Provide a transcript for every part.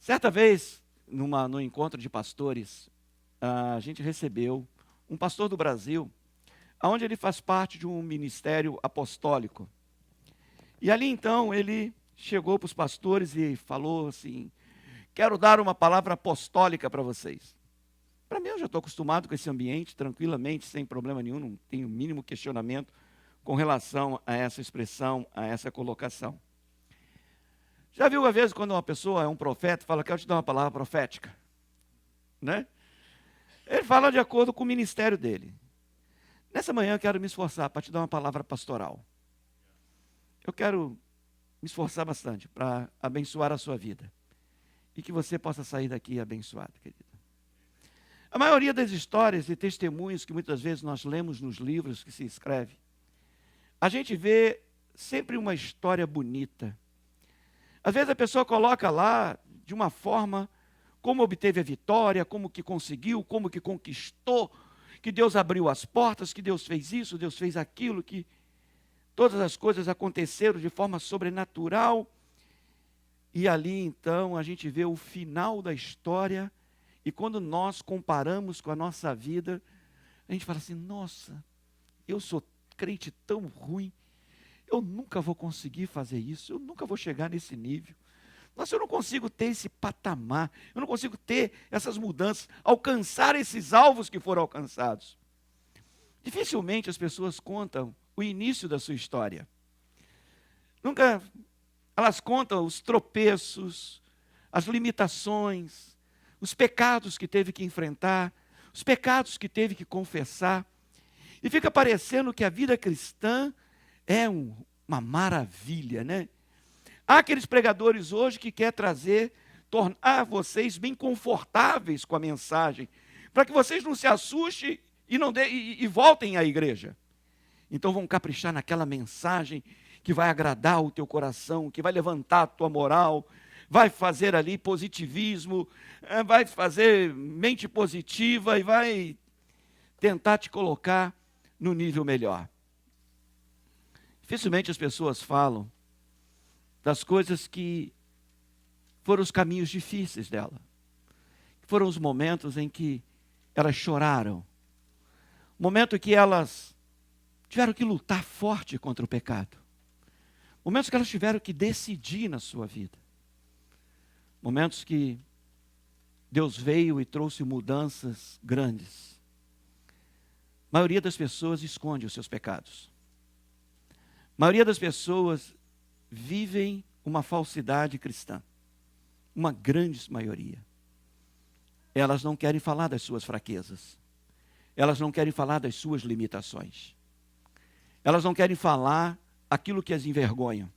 Certa vez, no encontro de pastores, a gente recebeu um pastor do Brasil, onde ele faz parte de um ministério apostólico. E ali então ele chegou para os pastores e falou assim: quero dar uma palavra apostólica para vocês. Para mim, eu já estou acostumado com esse ambiente, tranquilamente, sem problema nenhum, não tenho o mínimo questionamento com relação a essa expressão, a essa colocação. Já viu, às vezes, quando uma pessoa é um profeta, fala, quero te dar uma palavra profética, né? Ele fala de acordo com o ministério dele. Nessa manhã eu quero me esforçar para te dar uma palavra pastoral. Eu quero me esforçar bastante para abençoar a sua vida. E que você possa sair daqui abençoado, querido. A maioria das histórias e testemunhos que muitas vezes nós lemos nos livros que se escreve, a gente vê sempre uma história bonita. Às vezes a pessoa coloca lá de uma forma como obteve a vitória, como que conseguiu, como que conquistou, que Deus abriu as portas, que Deus fez isso, Deus fez aquilo, que todas as coisas aconteceram de forma sobrenatural. E ali então a gente vê o final da história. E quando nós comparamos com a nossa vida, a gente fala assim, nossa, eu sou crente tão ruim, eu nunca vou conseguir fazer isso, eu nunca vou chegar nesse nível. Nossa, eu não consigo ter esse patamar, eu não consigo ter essas mudanças, alcançar esses alvos que foram alcançados. Dificilmente as pessoas contam o início da sua história. Nunca elas contam os tropeços, as limitações, os pecados que teve que enfrentar, os pecados que teve que confessar. E fica parecendo que a vida cristã é uma maravilha, né? Há aqueles pregadores hoje que querem tornar vocês bem confortáveis com a mensagem, para que vocês não se assustem e voltem à igreja. Então vão caprichar naquela mensagem que vai agradar o teu coração, que vai levantar a tua moral, vai fazer ali positivismo, vai fazer mente positiva e vai tentar te colocar no nível melhor. Dificilmente as pessoas falam das coisas que foram os caminhos difíceis dela. Foram os momentos em que elas choraram. Momento que elas tiveram que lutar forte contra o pecado. Momentos que elas tiveram que decidir na sua vida. Momentos que Deus veio e trouxe mudanças grandes. A maioria das pessoas esconde os seus pecados. A maioria das pessoas vivem uma falsidade cristã. Uma grande maioria. Elas não querem falar das suas fraquezas. Elas não querem falar das suas limitações. Elas não querem falar aquilo que as envergonha.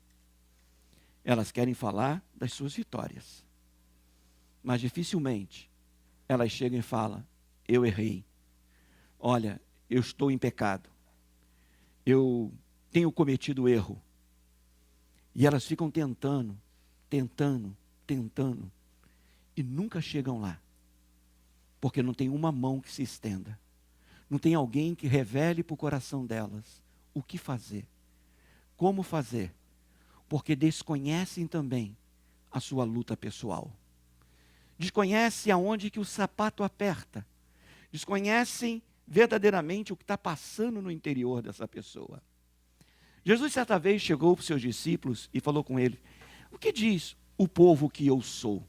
Elas querem falar das suas vitórias. Mas dificilmente elas chegam e falam, eu errei. Olha, eu estou em pecado. Eu tenho cometido erro. E elas ficam tentando, e nunca chegam lá. Porque não tem uma mão que se estenda. Não tem alguém que revele para o coração delas o que fazer. Como fazer. Porque desconhecem também a sua luta pessoal. Desconhecem aonde que o sapato aperta. Desconhecem verdadeiramente o que está passando no interior dessa pessoa. Jesus certa vez chegou para os seus discípulos e falou com eles, o que diz o povo que eu sou?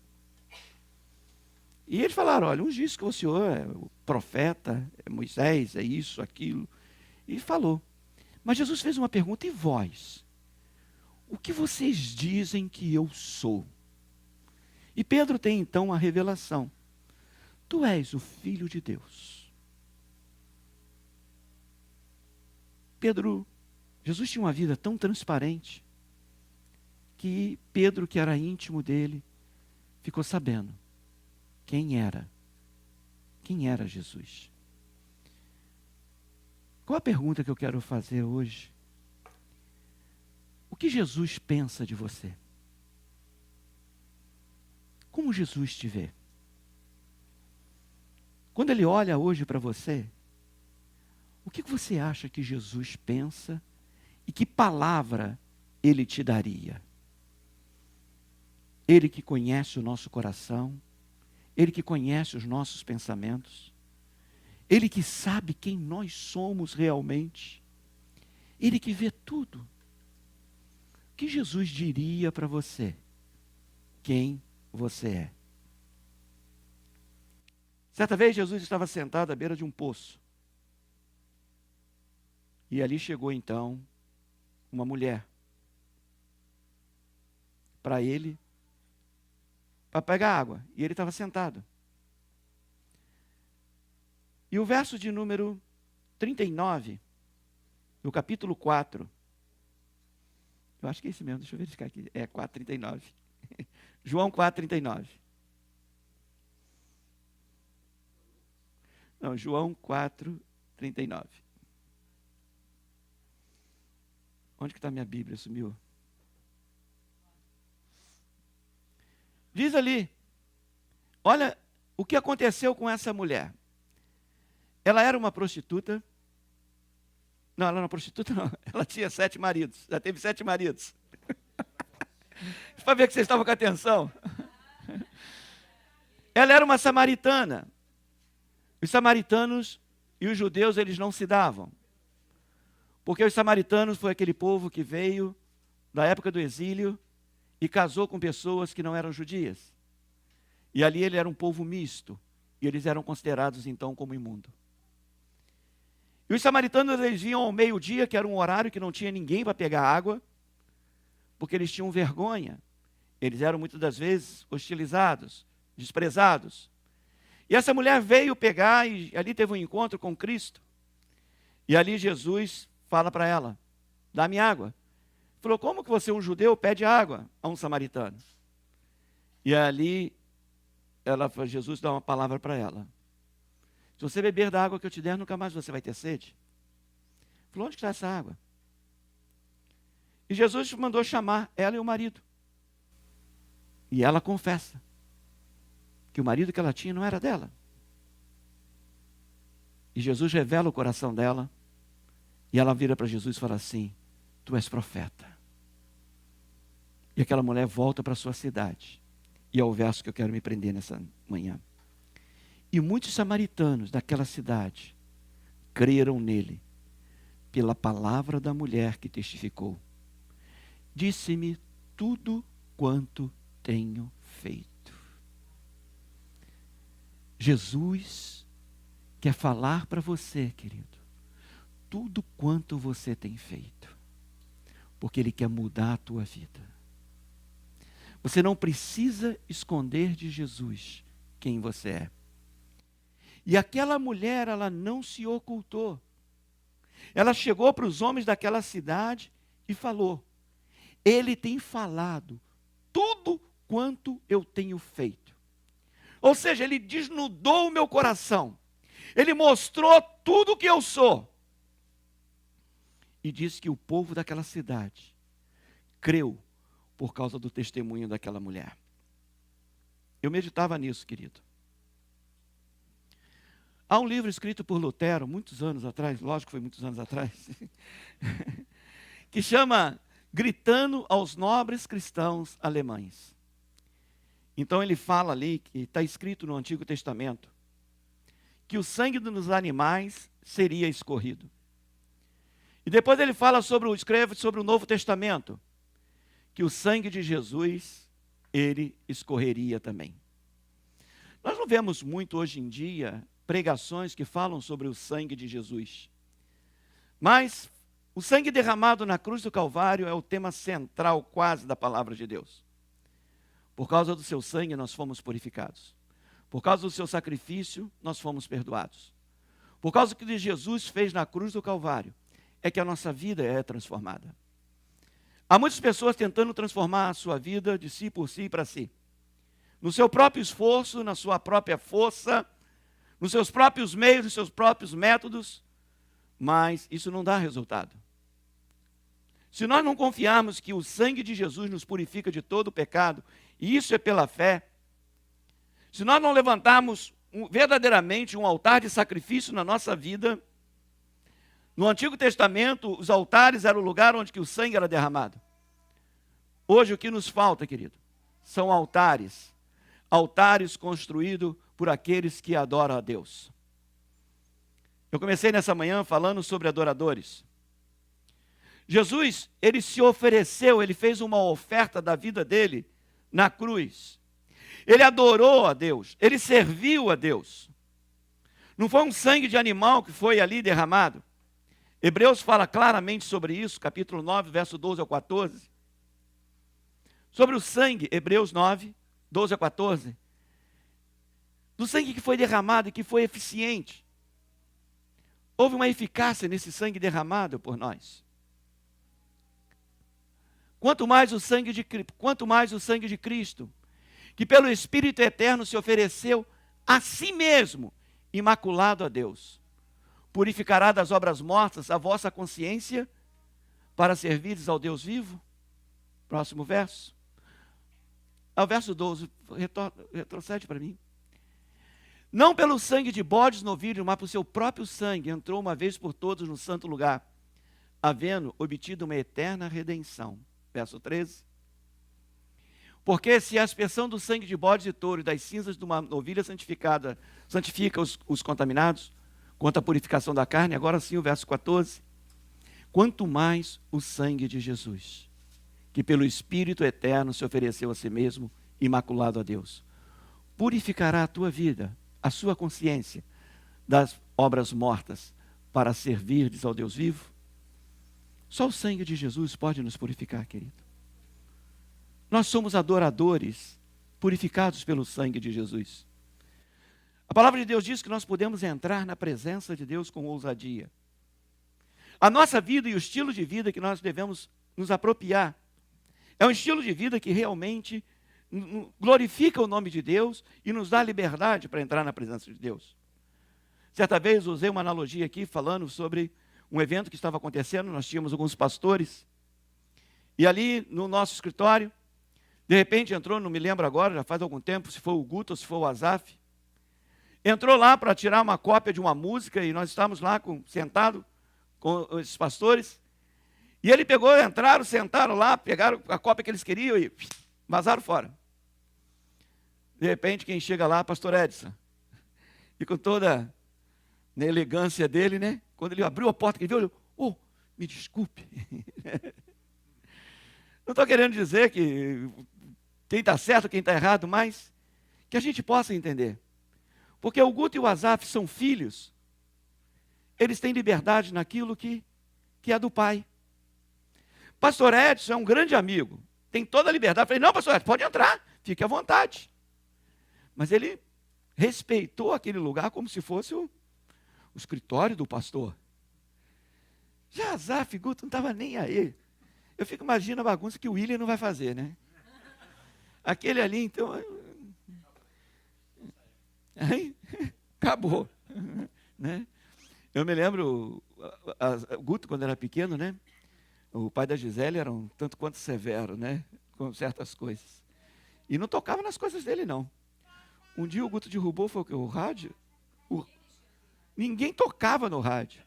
E eles falaram, olha, uns diz que o Senhor é o profeta, é Moisés, é isso, aquilo. E falou. Mas Jesus fez uma pergunta, e vós? O que vocês dizem que eu sou? E Pedro tem então a revelação. Tu és o Filho de Deus. Jesus tinha uma vida tão transparente, que Pedro, que era íntimo dele, ficou sabendo quem era Jesus. Qual a pergunta que eu quero fazer hoje? O que Jesus pensa de você? Como Jesus te vê? Quando ele olha hoje para você, o que você acha que Jesus pensa e que palavra ele te daria? Ele que conhece o nosso coração, Ele que conhece os nossos pensamentos, Ele que sabe quem nós somos realmente, Ele que vê tudo. O que Jesus diria para você? Quem você é? Certa vez Jesus estava sentado à beira de um poço. E ali chegou então uma mulher para ele, para pegar água. E ele estava sentado. E o verso de número 39, no capítulo 4, eu acho que é esse mesmo, deixa eu verificar aqui, é 4:39. João 4:39. Não, João 4:39. Onde que está minha Bíblia? Sumiu. Diz ali, olha o que aconteceu com essa mulher. Ela era uma prostituta. Não, ela não era uma prostituta, não. Ela tinha 7 maridos. Já teve 7 maridos. Para ver que vocês estavam com atenção. Ela era uma samaritana. Os samaritanos e os judeus, eles não se davam. Porque os samaritanos foi aquele povo que veio da época do exílio e casou com pessoas que não eram judias. E ali ele era um povo misto. E eles eram considerados então como imundo. E os samaritanos, eles iam ao meio-dia, que era um horário que não tinha ninguém para pegar água, porque eles tinham vergonha. Eles eram muitas das vezes hostilizados, desprezados. E essa mulher veio pegar e ali teve um encontro com Cristo. E ali Jesus fala para ela, dá-me água. Falou, como que você, um judeu, pede água a um samaritano? E ali Jesus dá uma palavra para ela. Se você beber da água que eu te der, nunca mais você vai ter sede. Falou, onde está essa água? E Jesus mandou chamar ela e o marido. E ela confessa que o marido que ela tinha não era dela. E Jesus revela o coração dela. E ela vira para Jesus e fala assim, tu és profeta. E aquela mulher volta para a sua cidade. E é o verso que eu quero me prender nessa manhã. E muitos samaritanos daquela cidade creram nele, pela palavra da mulher que testificou. Disse-me tudo quanto tenho feito. Jesus quer falar para você, querido, tudo quanto você tem feito, porque Ele quer mudar a tua vida. Você não precisa esconder de Jesus quem você é. E aquela mulher, ela não se ocultou. Ela chegou para os homens daquela cidade e falou, Ele tem falado tudo quanto eu tenho feito. Ou seja, Ele desnudou o meu coração. Ele mostrou tudo o que eu sou. E disse que o povo daquela cidade creu por causa do testemunho daquela mulher. Eu meditava nisso, querido. Há um livro escrito por Lutero, muitos anos atrás, lógico que foi muitos anos atrás, que chama Gritando aos Nobres Cristãos Alemães. Então ele fala ali, que está escrito no Antigo Testamento, que o sangue dos animais seria escorrido. E depois ele fala escreve sobre o Novo Testamento, que o sangue de Jesus, ele escorreria também. Nós não vemos muito hoje em dia pregações que falam sobre o sangue de Jesus. Mas o sangue derramado na cruz do Calvário é o tema central quase da palavra de Deus. Por causa do seu sangue nós fomos purificados. Por causa do seu sacrifício nós fomos perdoados. Por causa do que Jesus fez na cruz do Calvário é que a nossa vida é transformada. Há muitas pessoas tentando transformar a sua vida de si, por si e para si. No seu próprio esforço, na sua própria força, nos seus próprios meios, nos seus próprios métodos, mas isso não dá resultado. Se nós não confiarmos que o sangue de Jesus nos purifica de todo o pecado, e isso é pela fé, se nós não levantarmos verdadeiramente um altar de sacrifício na nossa vida, no Antigo Testamento, os altares eram o lugar onde que o sangue era derramado. Hoje o que nos falta, querido, são altares. Altares construídos por aqueles que adoram a Deus. Eu comecei nessa manhã falando sobre adoradores. Jesus, ele se ofereceu, ele fez uma oferta da vida dele na cruz. Ele adorou a Deus, ele serviu a Deus. Não foi um sangue de animal que foi ali derramado. Hebreus fala claramente sobre isso, capítulo 9, verso 12 ao 14. Sobre o sangue, Hebreus 9, 12 a 14. Do sangue que foi derramado e que foi eficiente. Houve uma eficácia nesse sangue derramado por nós. Quanto mais o sangue de Cristo, que pelo Espírito Eterno se ofereceu a si mesmo, imaculado a Deus, purificará das obras mortas a vossa consciência para servires ao Deus vivo. Próximo verso. Ao verso 12, retrocede para mim. Não pelo sangue de bodes novilhos, mas por seu próprio sangue, entrou uma vez por todos no santo lugar, havendo obtido uma eterna redenção. Verso 13. Porque se a aspersão do sangue de bodes e touros e das cinzas de uma novilha santifica os contaminados, quanto à purificação da carne, agora sim o verso 14. Quanto mais o sangue de Jesus, que pelo Espírito Eterno se ofereceu a si mesmo, imaculado a Deus, purificará a tua vida, a sua consciência, das obras mortas, para servirdes ao Deus vivo. Só o sangue de Jesus pode nos purificar, querido. Nós somos adoradores, purificados pelo sangue de Jesus. A palavra de Deus diz que nós podemos entrar na presença de Deus com ousadia. A nossa vida e o estilo de vida que nós devemos nos apropriar é um estilo de vida que realmente glorifica o nome de Deus e nos dá liberdade para entrar na presença de Deus. Certa vez usei uma analogia aqui falando sobre um evento que estava acontecendo. Nós tínhamos alguns pastores e ali no nosso escritório, de repente entrou, não me lembro agora, já faz algum tempo, se foi o Guto ou se foi o Azaf, entrou lá para tirar uma cópia de uma música e nós estávamos lá sentados com esses pastores. E ele pegou, entraram, sentaram lá, pegaram a cópia que eles queriam e vazaram fora. De repente, quem chega lá, pastor Edson. E com toda a elegância dele, né? Quando ele abriu a porta, que ele viu, ele, me desculpe. Não estou querendo dizer que quem está certo, quem está errado, mas que a gente possa entender. Porque o Guto e o Azaf são filhos. Eles têm liberdade naquilo que é do pai. Pastor Edson é um grande amigo, tem toda a liberdade. Eu falei, não, pastor Edson, pode entrar, fique à vontade. Mas ele respeitou aquele lugar como se fosse o escritório do pastor. Já Azaf e Guto não estava nem aí. Eu fico imaginando a bagunça que o William não vai fazer, né? Aquele ali, então... Aí, acabou. Né? Eu me lembro, o Guto, quando era pequeno, né? O pai da Gisele era um tanto quanto severo, né? Com certas coisas. E não tocava nas coisas dele, não. Um dia o Guto derrubou, foi o rádio. Ninguém tocava no rádio.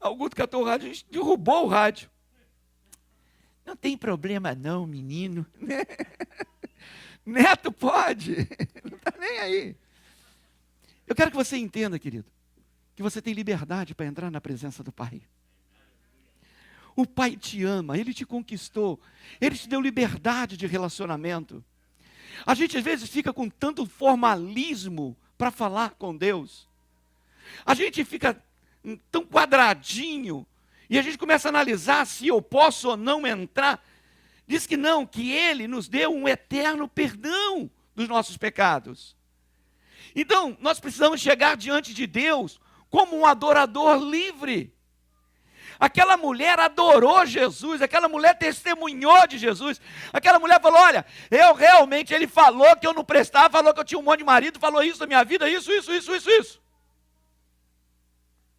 O Guto catou o rádio e derrubou o rádio. Não tem problema não, menino. Neto pode. Não está nem aí. Eu quero que você entenda, querido, que você tem liberdade para entrar na presença do Pai. O Pai te ama, Ele te conquistou, Ele te deu liberdade de relacionamento. A gente às vezes fica com tanto formalismo para falar com Deus. A gente fica tão quadradinho e a gente começa a analisar se eu posso ou não entrar. Diz que não, que Ele nos deu um eterno perdão dos nossos pecados. Então, nós precisamos chegar diante de Deus como um adorador livre. Aquela mulher adorou Jesus, aquela mulher testemunhou de Jesus, aquela mulher falou, olha, ele falou que eu não prestava, falou que eu tinha um monte de marido, falou isso da minha vida, isso.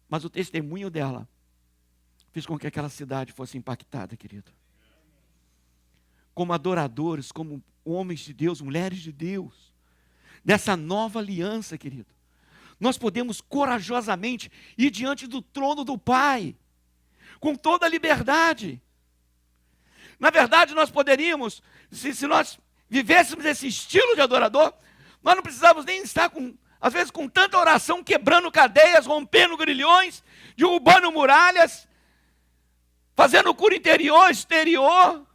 Mas o testemunho dela fez com que aquela cidade fosse impactada, querido. Como adoradores, como homens de Deus, mulheres de Deus, dessa nova aliança, querido, nós podemos corajosamente ir diante do trono do Pai, com toda a liberdade. Na verdade, nós poderíamos, se nós vivêssemos esse estilo de adorador, nós não precisávamos nem estar, às vezes, com tanta oração, quebrando cadeias, rompendo grilhões, derrubando muralhas, fazendo cura interior, exterior,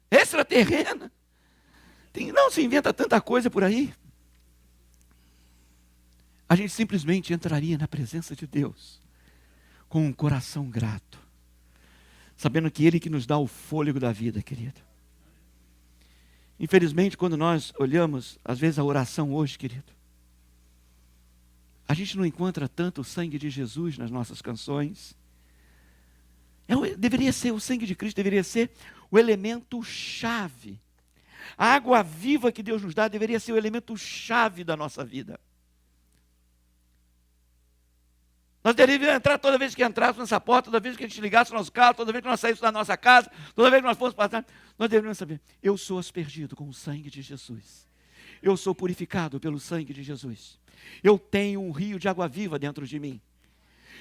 extraterrena. Não se inventa tanta coisa por aí. A gente simplesmente entraria na presença de Deus com um coração grato, sabendo que Ele que nos dá o fôlego da vida, querido. Infelizmente, quando nós olhamos, às vezes, a oração hoje, querido, a gente não encontra tanto o sangue de Jesus nas nossas canções. Deveria ser, o sangue de Cristo deveria ser o elemento chave. A água viva que Deus nos dá deveria ser o elemento chave da nossa vida. Nós deveríamos entrar toda vez que entrássemos nessa porta, toda vez que a gente ligasse o nosso carro, toda vez que nós saíssemos da nossa casa, toda vez que nós fôssemos passar, nós deveríamos saber, eu sou aspergido com o sangue de Jesus. Eu sou purificado pelo sangue de Jesus. Eu tenho um rio de água viva dentro de mim.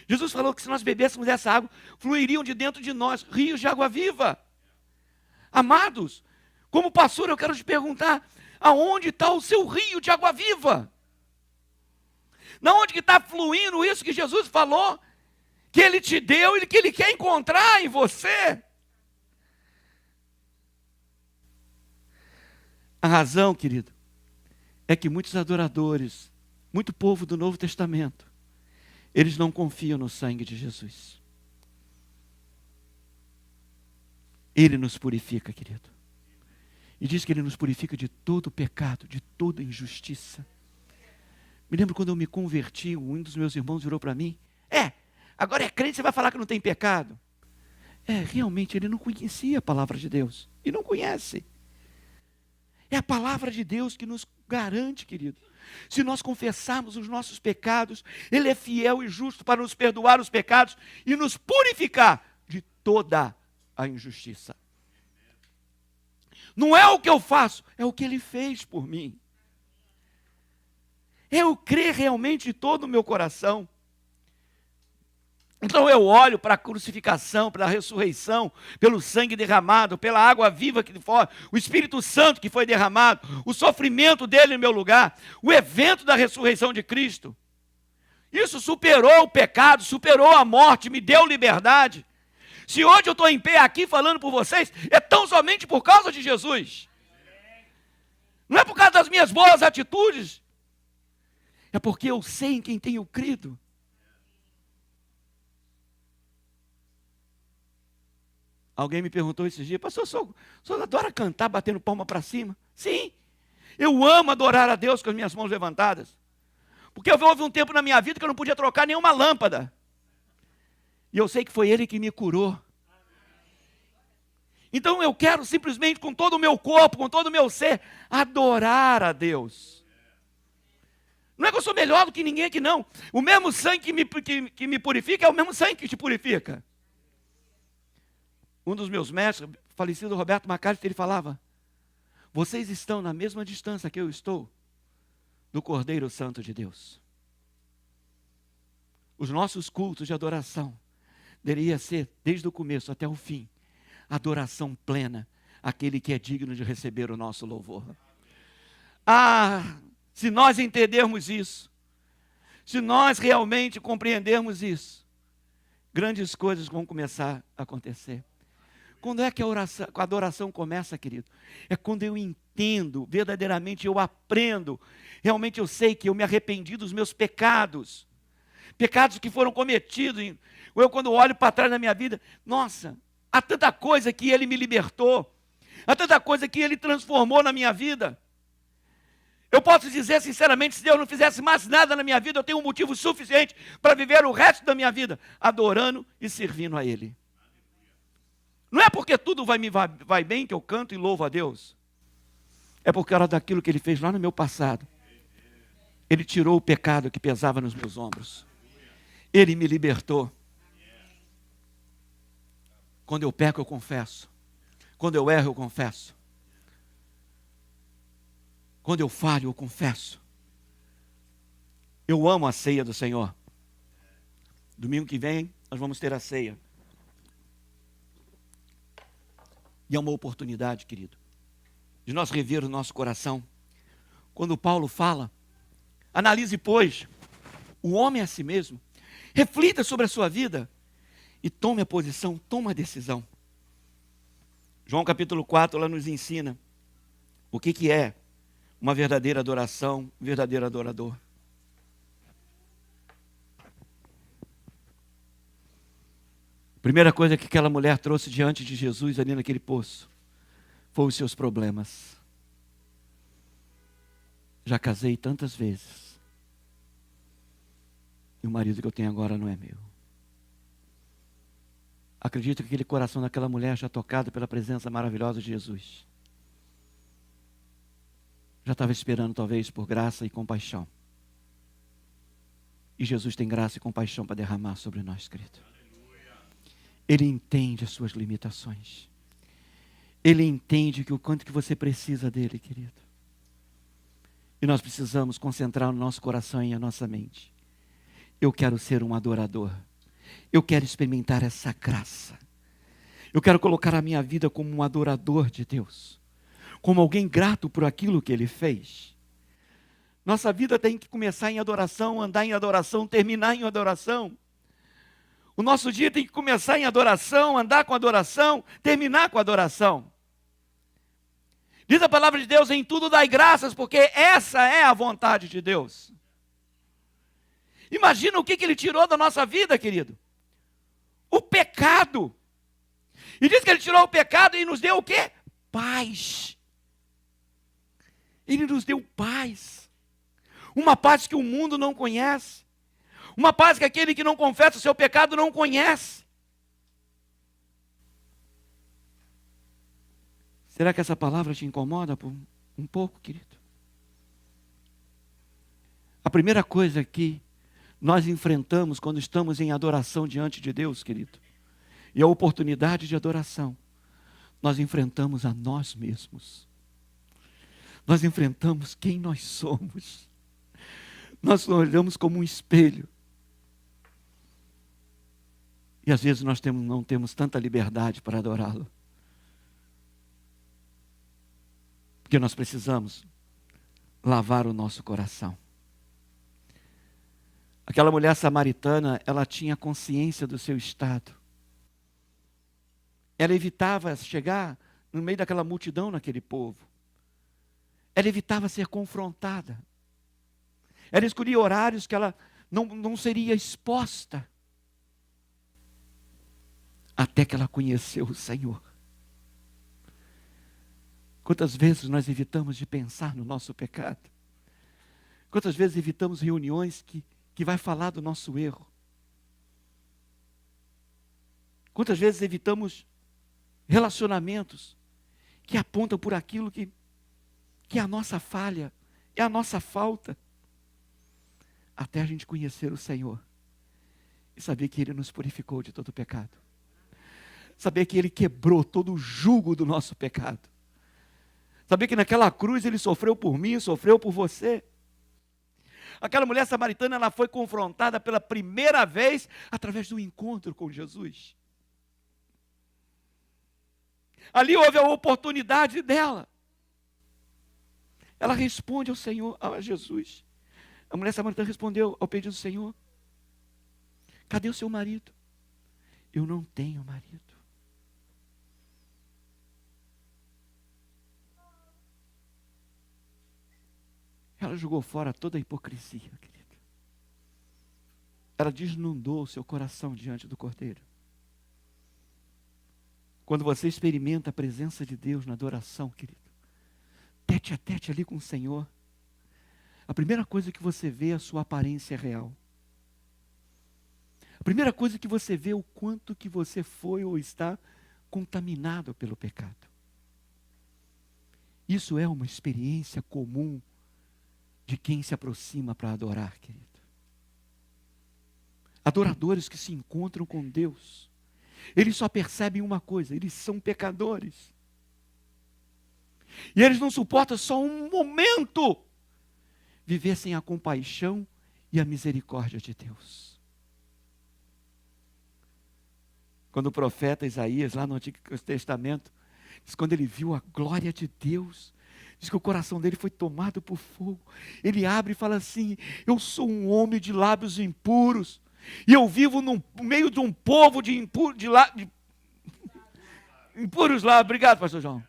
Jesus falou que se nós bebêssemos dessa água, fluiriam de dentro de nós rios de água viva. Amados, como pastor eu quero te perguntar, aonde está o seu rio de água viva? Na onde que está fluindo isso que Jesus falou, que Ele te deu e que Ele quer encontrar em você? A razão, querido, é que muitos adoradores, muito povo do Novo Testamento, eles não confiam no sangue de Jesus. Ele nos purifica, querido. E diz que Ele nos purifica de todo pecado, de toda injustiça. Me lembro quando eu me converti, um dos meus irmãos virou para mim, agora é crente, você vai falar que não tem pecado? Realmente ele não conhecia a palavra de Deus, e não conhece. É a palavra de Deus que nos garante, querido. Se nós confessarmos os nossos pecados, Ele é fiel e justo para nos perdoar os pecados e nos purificar de toda a injustiça. Não é o que eu faço, é o que Ele fez por mim. Eu creio realmente de todo o meu coração. Então eu olho para a crucificação, para a ressurreição, pelo sangue derramado, pela água viva que foi, o Espírito Santo que foi derramado, o sofrimento dele no meu lugar, o evento da ressurreição de Cristo. Isso superou o pecado, superou a morte, me deu liberdade. Se hoje eu estou em pé aqui falando por vocês, é tão somente por causa de Jesus. Não é por causa das minhas boas atitudes. É porque eu sei em quem tenho crido. Alguém me perguntou esses dias, pastor, o senhor adora cantar batendo palma para cima? Sim, eu amo adorar a Deus com as minhas mãos levantadas. Porque houve um tempo na minha vida que eu não podia trocar nenhuma lâmpada. E eu sei que foi Ele que me curou. Então eu quero simplesmente com todo o meu corpo, com todo o meu ser, adorar a Deus. Não é que eu sou melhor do que ninguém aqui, não. O mesmo sangue que me purifica é o mesmo sangue que te purifica. Um dos meus mestres, falecido Roberto McCarthy, ele falava, vocês estão na mesma distância que eu estou do Cordeiro Santo de Deus. Os nossos cultos de adoração deveria ser, desde o começo até o fim, adoração plena, aquele que é digno de receber o nosso louvor. Se nós entendermos isso, se nós realmente compreendermos isso, grandes coisas vão começar a acontecer. Quando é que a adoração começa, querido? É quando eu entendo, verdadeiramente eu aprendo, realmente eu sei que eu me arrependi dos meus pecados, pecados que foram cometidos, eu quando olho para trás na minha vida, nossa, há tanta coisa que Ele me libertou, há tanta coisa que Ele transformou na minha vida. Eu posso dizer sinceramente, se Deus não fizesse mais nada na minha vida, eu tenho um motivo suficiente para viver o resto da minha vida, adorando e servindo a Ele. Não é porque tudo vai bem que eu canto e louvo a Deus. É por causa daquilo que Ele fez lá no meu passado. Ele tirou o pecado que pesava nos meus ombros. Ele me libertou. Quando eu peco, eu confesso. Quando eu erro, eu confesso. Quando eu falho, eu confesso. Eu amo a ceia do Senhor. Domingo que vem, nós vamos ter a ceia. E é uma oportunidade, querido, de nós rever o nosso coração. Quando Paulo fala, analise, pois, o homem a si mesmo, reflita sobre a sua vida e tome a posição, tome a decisão. João capítulo 4, ela nos ensina o que é uma verdadeira adoração, um verdadeiro adorador. Primeira coisa que aquela mulher trouxe diante de Jesus ali naquele poço foi os seus problemas. Já casei tantas vezes e o marido que eu tenho agora não é meu. Acredito que aquele coração daquela mulher já tocado pela presença maravilhosa de Jesus. Já estava esperando talvez por graça e compaixão. E Jesus tem graça e compaixão para derramar sobre nós, querido. Ele entende as suas limitações. Ele entende que o quanto que você precisa dele, querido. E nós precisamos concentrar no nosso coração e a nossa mente. Eu quero ser um adorador. Eu quero experimentar essa graça. Eu quero colocar a minha vida como um adorador de Deus. Como alguém grato por aquilo que Ele fez. Nossa vida tem que começar em adoração, andar em adoração, terminar em adoração. O nosso dia tem que começar em adoração, andar com adoração, terminar com adoração. Diz a palavra de Deus, em tudo dai graças, porque essa é a vontade de Deus. Imagina o que Ele tirou da nossa vida, querido. O pecado. E diz que Ele tirou o pecado e nos deu o quê? Paz. Ele nos deu paz. Uma paz que o mundo não conhece. Uma paz que aquele que não confessa o seu pecado não conhece. Será que essa palavra te incomoda por um pouco, querido? A primeira coisa que nós enfrentamos quando estamos em adoração diante de Deus, querido, e a oportunidade de adoração, nós enfrentamos a nós mesmos. Nós enfrentamos quem nós somos. Nós nos olhamos como um espelho. E às vezes nós não temos tanta liberdade para adorá-lo. Porque nós precisamos lavar o nosso coração. Aquela mulher samaritana, ela tinha consciência do seu estado. Ela evitava chegar no meio daquela multidão, naquele povo. Ela evitava ser confrontada. Ela escolhia horários que ela não seria exposta. Até que ela conheceu o Senhor. Quantas vezes nós evitamos de pensar no nosso pecado? Quantas vezes evitamos reuniões que vai falar do nosso erro? Quantas vezes evitamos relacionamentos que apontam por aquilo que é a nossa falha, é a nossa falta? Até a gente conhecer o Senhor e saber que Ele nos purificou de todo o pecado. Saber que Ele quebrou todo o jugo do nosso pecado. Saber que naquela cruz Ele sofreu por mim, sofreu por você. Aquela mulher samaritana, ela foi confrontada pela primeira vez através do encontro com Jesus. Ali houve a oportunidade dela. Ela responde ao Senhor, a Jesus. A mulher samaritana respondeu ao pedido do Senhor: cadê o seu marido? Eu não tenho marido. Ela jogou fora toda a hipocrisia, querido. Ela desnudou o seu coração diante do Cordeiro. Quando você experimenta a presença de Deus na adoração, querido, tete a tete ali com o Senhor, a primeira coisa que você vê é a sua aparência real. A primeira coisa que você vê é o quanto que você foi ou está contaminado pelo pecado. Isso é uma experiência comum de quem se aproxima para adorar, querido. Adoradores que se encontram com Deus, eles só percebem uma coisa: eles são pecadores. E eles não suportam só um momento viver sem a compaixão e a misericórdia de Deus. Quando o profeta Isaías, lá no Antigo Testamento, Diz, quando ele viu a glória de Deus, diz que o coração dele foi tomado por fogo. Ele abre e fala assim: eu sou um homem de lábios impuros, e eu vivo no meio de um povo de impuros lá. Obrigado, pastor João.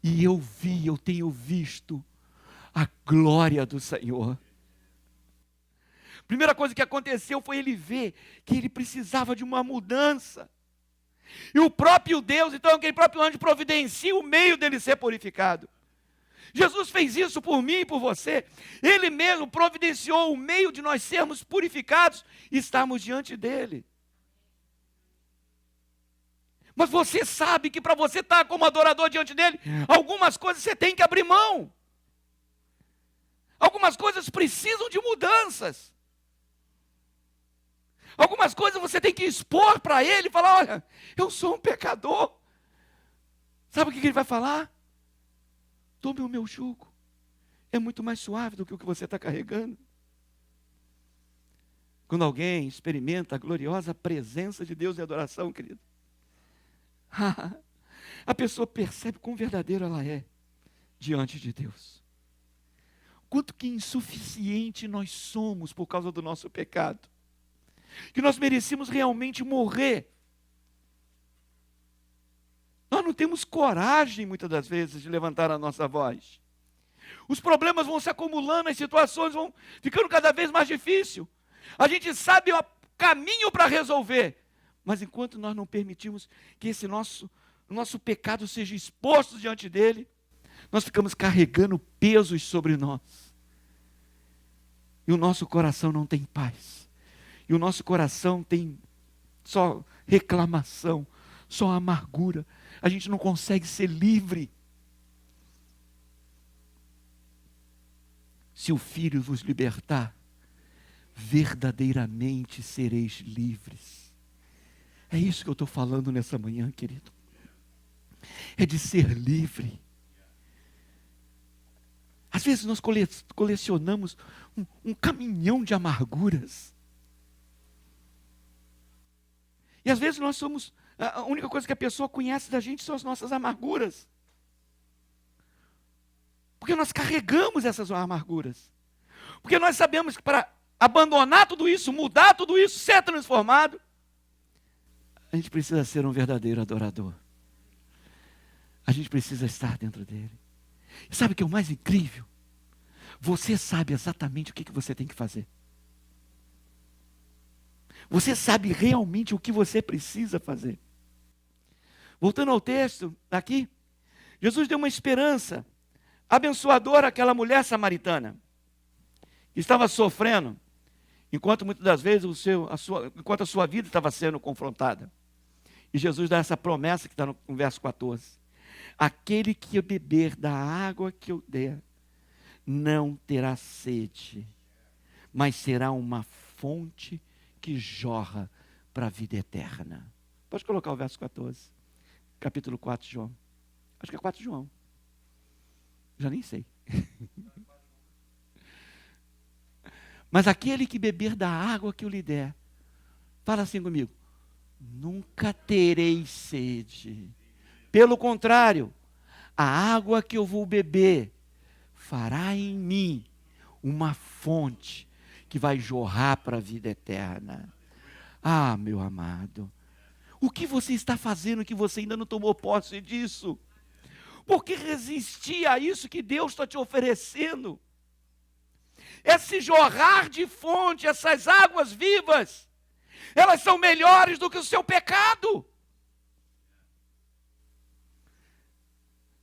E eu tenho visto a glória do Senhor. Primeira coisa que aconteceu foi ele ver que ele precisava de uma mudança. E o próprio Deus, então aquele próprio anjo providencia o meio dele ser purificado. Jesus fez isso por mim e por você. Ele mesmo providenciou o meio de nós sermos purificados e estarmos diante dele. Mas você sabe que para você estar como adorador diante dele, algumas coisas você tem que abrir mão. Algumas coisas precisam de mudanças. Algumas coisas você tem que expor para ele e falar: olha, eu sou um pecador. Sabe o que ele vai falar? Tome o meu jugo. É muito mais suave do que o que você está carregando. Quando alguém experimenta a gloriosa presença de Deus em adoração, querido, a pessoa percebe quão verdadeira ela é diante de Deus. Quanto que insuficiente nós somos por causa do nosso pecado. Que nós merecíamos realmente morrer. Nós não temos coragem, muitas das vezes, de levantar a nossa voz. Os problemas vão se acumulando, as situações vão ficando cada vez mais difíceis. A gente sabe o caminho para resolver. Mas enquanto nós não permitimos que esse nosso pecado seja exposto diante dele, nós ficamos carregando pesos sobre nós. E o nosso coração não tem paz. E o nosso coração tem só reclamação, só amargura. A gente não consegue ser livre. Se o Filho vos libertar, verdadeiramente sereis livres. É isso que eu estou falando nessa manhã, querido. É de ser livre. Às vezes nós colecionamos um caminhão de amarguras. E às vezes nós somos, a única coisa que a pessoa conhece da gente são as nossas amarguras. Porque nós carregamos essas amarguras. Porque nós sabemos que para abandonar tudo isso, mudar tudo isso, ser transformado, a gente precisa ser um verdadeiro adorador. A gente precisa estar dentro dele. E sabe o que é o mais incrível? Você sabe exatamente o que você tem que fazer. Você sabe realmente o que você precisa fazer. Voltando ao texto, aqui, Jesus deu uma esperança abençoadora àquela mulher samaritana, que estava sofrendo, enquanto muitas das vezes enquanto a sua vida estava sendo confrontada. E Jesus dá essa promessa que está no verso 14. Aquele que beber da água que eu der, não terá sede, mas será uma fonte que jorra para a vida eterna. Pode colocar o verso 14, capítulo 4 de João. Acho que é 4 de João. Já nem sei. Mas aquele que beber da água que eu lhe der, fala assim comigo: nunca terei sede. Pelo contrário, a água que eu vou beber fará em mim uma fonte que vai jorrar para a vida eterna. Ah, meu amado, o que você está fazendo que você ainda não tomou posse disso? Por que resistir a isso que Deus está te oferecendo? Esse jorrar de fonte, essas águas vivas, elas são melhores do que o seu pecado.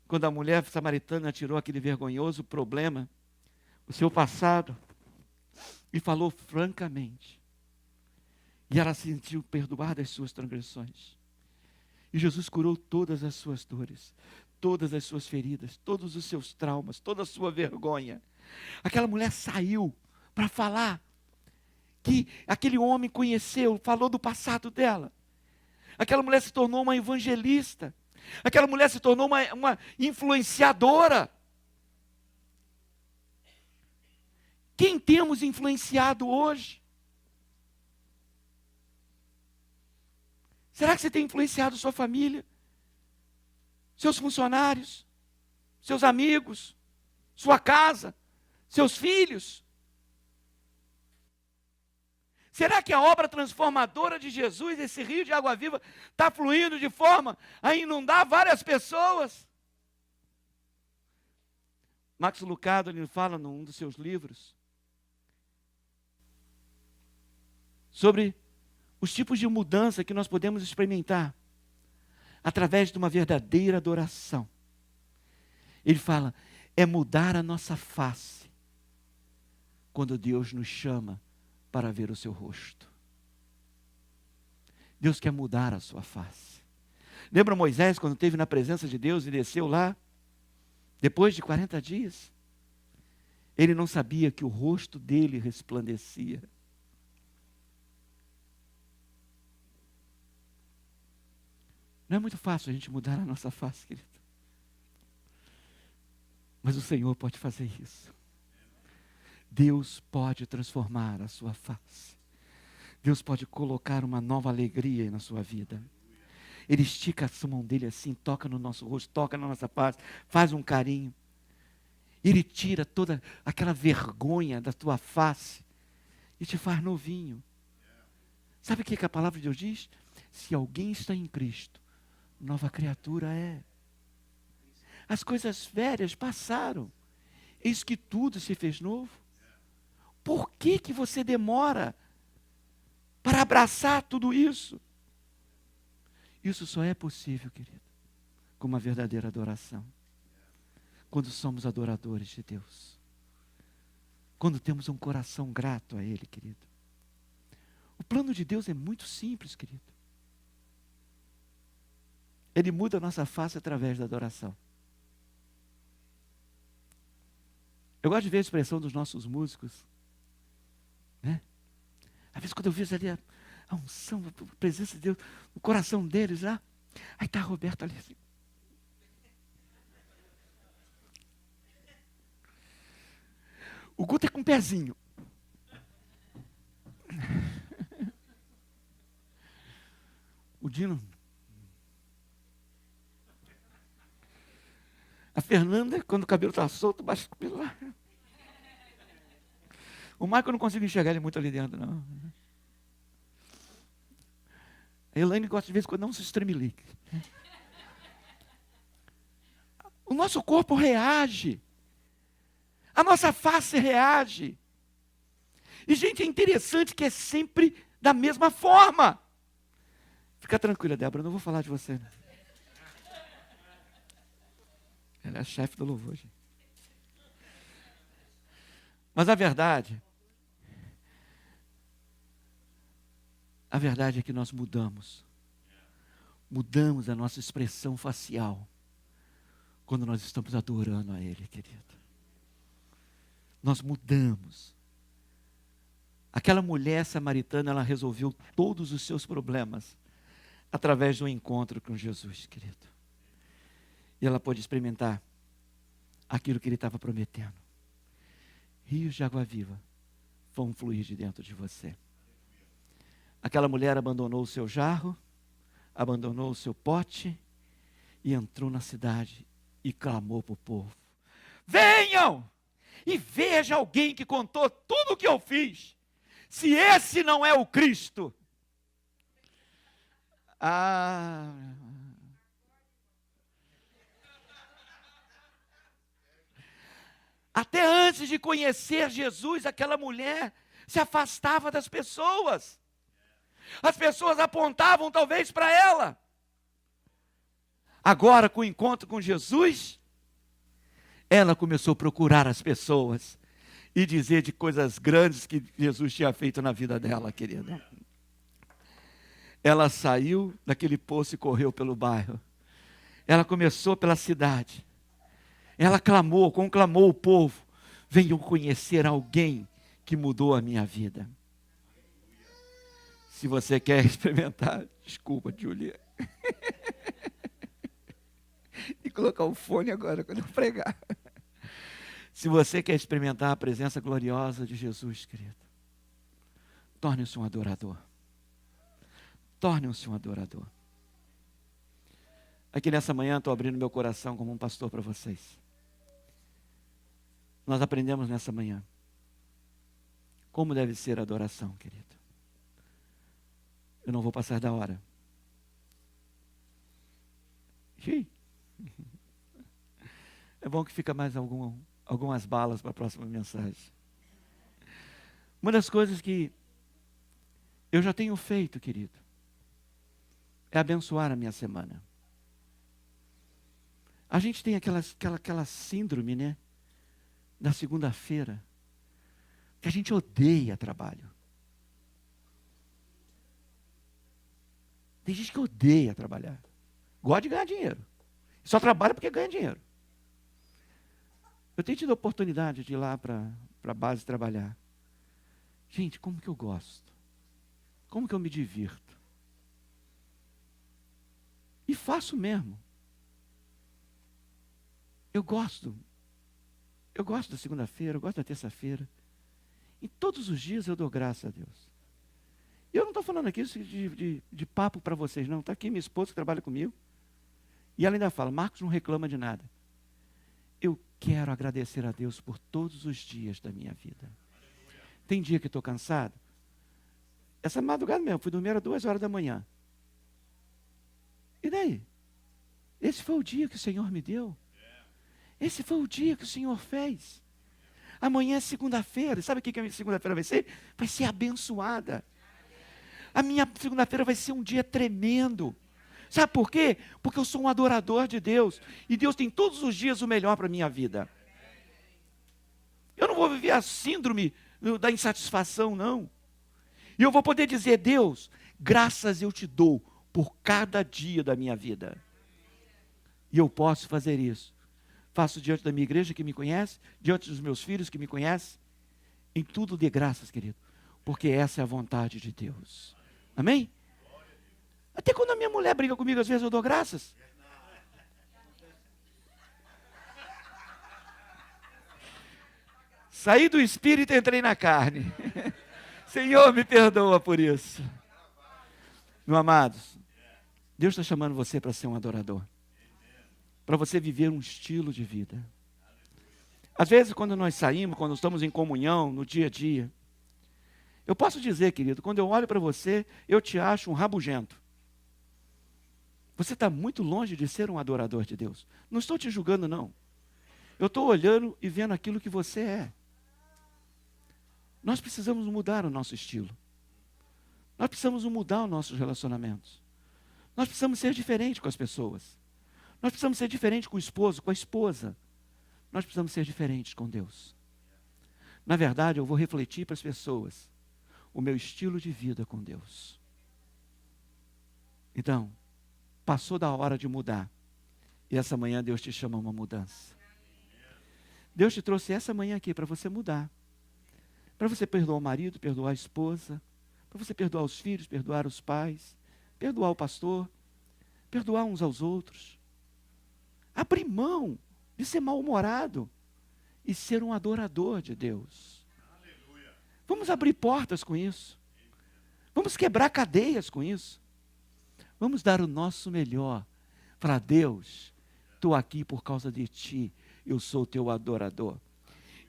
Quando a mulher samaritana tirou aquele vergonhoso problema, o seu passado, e falou francamente, e ela se sentiu perdoada das suas transgressões. E Jesus curou todas as suas dores, todas as suas feridas, todos os seus traumas, toda a sua vergonha. Aquela mulher saiu para falar que aquele homem conheceu, falou do passado dela. Aquela mulher se tornou uma evangelista. Aquela mulher se tornou uma influenciadora. Quem temos influenciado hoje? Será que você tem influenciado sua família? seus funcionários, seus amigos, sua casa, seus filhos? Será que a obra transformadora de Jesus, esse rio de água viva, está fluindo de forma a inundar várias pessoas? Max Lucado, ele fala num dos seus livros sobre os tipos de mudança que nós podemos experimentar através de uma verdadeira adoração. Ele fala, é mudar a nossa face quando Deus nos chama para ver o seu rosto. Deus quer mudar a sua face. Lembra Moisés quando esteve na presença de Deus e desceu lá? Depois de 40 dias, ele não sabia que o rosto dele resplandecia. Não é muito fácil a gente mudar a nossa face, querido. Mas o Senhor pode fazer isso. Deus pode transformar a sua face. Deus pode colocar uma nova alegria na sua vida. Ele estica a mão dele assim, toca no nosso rosto, toca na nossa face, faz um carinho. Ele tira toda aquela vergonha da tua face e te faz novinho. Sabe o que a palavra de Deus diz? Se alguém está em Cristo, nova criatura é. As coisas velhas passaram. Eis que tudo se fez novo. Por que que você demora para abraçar tudo isso? Isso só é possível, querido, com uma verdadeira adoração. Quando somos adoradores de Deus. Quando temos um coração grato a Ele, querido. O plano de Deus é muito simples, querido. Ele muda a nossa face através da adoração. Eu gosto de ver a expressão dos nossos músicos, né? Às vezes quando eu vejo ali a unção, a presença de Deus, o coração deles lá, aí está a Roberta ali assim. O Guto é com um pezinho. O Dino. A Fernanda, quando o cabelo está solto, baixa o cabelo lá. O Michael eu não consigo enxergar ele muito ali dentro, não. A Elaine gosta de vez em quando não se estremelique. O nosso corpo reage. A nossa face reage. E, gente, é interessante que é sempre da mesma forma. Fica tranquila, Débora, eu não vou falar de você. Ela é a chefe do louvor, gente. Mas a verdade é que nós mudamos. Mudamos a nossa expressão facial quando nós estamos adorando a Ele, querido. Nós mudamos. Aquela mulher samaritana, ela resolveu todos os seus problemas através de um encontro com Jesus, querido. E ela pôde experimentar aquilo que Ele estava prometendo. Rios de água viva vão fluir de dentro de você. Aquela mulher abandonou o seu jarro, abandonou o seu pote e entrou na cidade e clamou para o povo: venham e veja alguém que contou tudo o que eu fiz. Se esse não é o Cristo. Até antes de conhecer Jesus, aquela mulher se afastava das pessoas. As pessoas apontavam talvez para ela. Agora, com o encontro com Jesus, ela começou a procurar as pessoas e dizer de coisas grandes que Jesus tinha feito na vida dela, querida. Ela saiu daquele poço e correu pelo bairro. Ela começou pela cidade. Ela conclamou o povo: venham conhecer alguém que mudou a minha vida. Se você quer experimentar, desculpa, Júlia. E colocar o fone agora quando eu pregar. Se você quer experimentar a presença gloriosa de Jesus, querido, torne-se um adorador. Torne-se um adorador. Aqui nessa manhã estou abrindo meu coração como um pastor para vocês. Nós aprendemos nessa manhã como deve ser a adoração, querido. Eu não vou passar da hora. É bom que fica mais algumas balas para a próxima mensagem. Uma das coisas que eu já tenho feito, querido, é abençoar a minha semana. A gente tem aquela síndrome, né? Da segunda-feira, que a gente odeia trabalho. Tem gente que odeia trabalhar. Gosta de ganhar dinheiro. Só trabalha porque ganha dinheiro. Eu tenho tido a oportunidade de ir lá para a base trabalhar. Gente, como que eu gosto. Como que eu me divirto. E faço mesmo. Eu gosto da segunda-feira, eu gosto da terça-feira. E todos os dias eu dou graças a Deus. E eu não estou falando aqui de papo para vocês, não. Está aqui minha esposa que trabalha comigo. E ela ainda fala, Marcos não reclama de nada. Eu quero agradecer a Deus por todos os dias da minha vida. Tem dia que estou cansado. Essa madrugada mesmo, fui dormir às 2 horas da manhã. E daí? Esse foi o dia que o Senhor me deu. Esse foi o dia que o Senhor fez. Amanhã é segunda-feira. Sabe o que a minha segunda-feira vai ser? Vai ser abençoada. A minha segunda-feira vai ser um dia tremendo. Sabe por quê? Porque eu sou um adorador de Deus. E Deus tem todos os dias o melhor para a minha vida. Eu não vou viver a síndrome da insatisfação, não. E eu vou poder dizer, Deus, graças eu te dou por cada dia da minha vida. E eu posso fazer isso. Faço diante da minha igreja que me conhece, diante dos meus filhos que me conhecem. Em tudo dê graças, querido. Porque essa é a vontade de Deus. Amém? Até quando a minha mulher briga comigo, às vezes eu dou graças. Saí do espírito e entrei na carne. Senhor, me perdoa por isso. Meus amados, Deus está chamando você para ser um adorador. Para você viver um estilo de vida. Às vezes, quando nós saímos, quando estamos em comunhão, no dia a dia, eu posso dizer, querido, quando eu olho para você, eu te acho um rabugento. Você está muito longe de ser um adorador de Deus. Não estou te julgando, não. Eu estou olhando e vendo aquilo que você é. Nós precisamos mudar o nosso estilo. Nós precisamos mudar os nossos relacionamentos. Nós precisamos ser diferentes com as pessoas. Nós precisamos ser diferentes com o esposo, com a esposa. Nós precisamos ser diferentes com Deus. Na verdade, eu vou refletir para as pessoas o meu estilo de vida com Deus. Então, passou da hora de mudar. E essa manhã Deus te chama a uma mudança. Deus te trouxe essa manhã aqui para você mudar. Para você perdoar o marido, perdoar a esposa. Para você perdoar os filhos, perdoar os pais. Perdoar o pastor. Perdoar uns aos outros. Abrir mão de ser mal-humorado e ser um adorador de Deus. Aleluia. Vamos abrir portas com isso. Vamos quebrar cadeias com isso. Vamos dar o nosso melhor para Deus. Estou aqui por causa de ti. Eu sou teu adorador.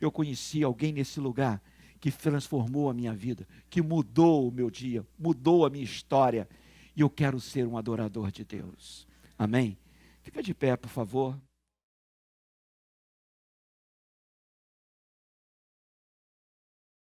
Eu conheci alguém nesse lugar que transformou a minha vida, que mudou o meu dia, mudou a minha história. E eu quero ser um adorador de Deus. Amém? Fica de pé, por favor.